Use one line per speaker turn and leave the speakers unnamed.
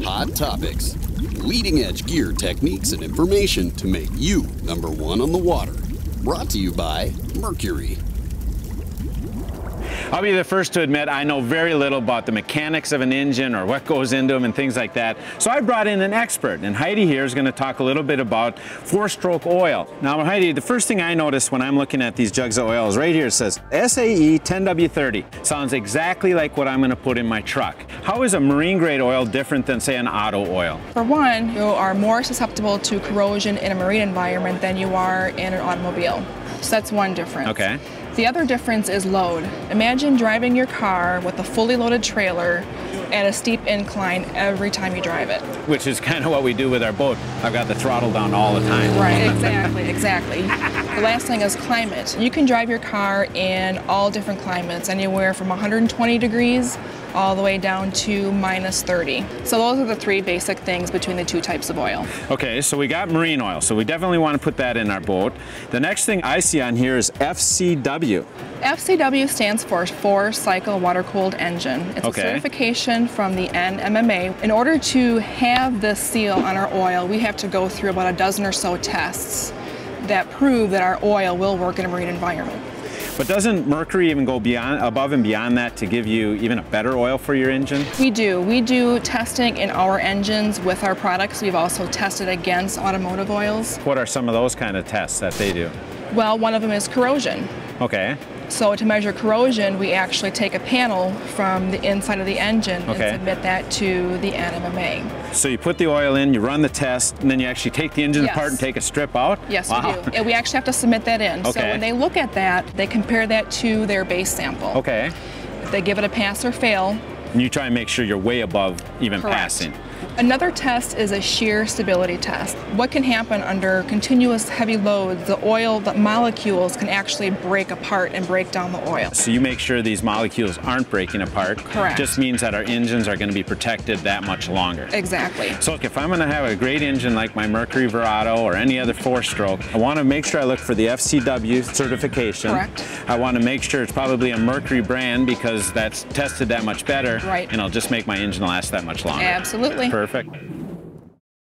hot topics, leading edge gear techniques and information to make you #1 on the water. Brought to you by Mercury.
I'll be the first to admit I know very little about the mechanics of an engine or what goes into them and things like that. So I brought in an expert, and Heidi here is going to talk a little bit about four-stroke oil. Now Heidi, the first thing I noticed when I'm looking at these jugs of oil is right here it says SAE 10W30. Sounds exactly like what I'm going to put in my truck. How is a marine grade oil different than say an auto oil?
For one, you are more susceptible to corrosion in a marine environment than you are in an automobile. So that's one difference.
Okay.
The other difference is load. Imagine driving your car with a fully loaded trailer at a steep incline every time you drive it.
Which is kind of what we do with our boat. I've got the throttle down all the time.
Right, exactly. The last thing is climate. You can drive your car in all different climates, anywhere from 120 degrees all the way down to -30. So those are the three basic things between the two types of oil.
Okay, so we got marine oil, so we definitely want to put that in our boat. The next thing I see on here is FCW.
FCW stands for 4-cycle water-cooled engine. It's a certification from the NMMA. In order to have this seal on our oil, we have to go through about a dozen or so tests that prove that our oil will work in a marine environment.
But doesn't Mercury even go above and beyond that to give you even a better oil for your engine?
We do. We do testing in our engines with our products. We've also tested against automotive oils.
What are some of those kind of tests that they do?
Well, one of them is corrosion.
Okay.
So to measure corrosion, we actually take a panel from the inside of the engine and submit that to the NMMA.
So you put the oil in, you run the test, and then you actually take the engine apart and take a strip out?
Yes, we do. And we actually have to submit that in. So when they look at that, they compare that to their base sample.
Okay.
If they give it a pass or fail.
And you try and make sure you're way above even passing.
Another test is a shear stability test. What can happen under continuous heavy loads? The oil, the molecules can actually break apart and break down the oil.
So you make sure these molecules aren't breaking apart.
Correct.
Just means that our engines are going to be protected that much longer.
Exactly.
So look, if I'm going to have a great engine like my Mercury Verado or any other four-stroke, I want to make sure I look for the FCW certification.
Correct.
I want to make sure it's probably a Mercury brand because that's tested that much better.
Right.
And it'll just make my engine last that much longer.
Absolutely.
Perfect.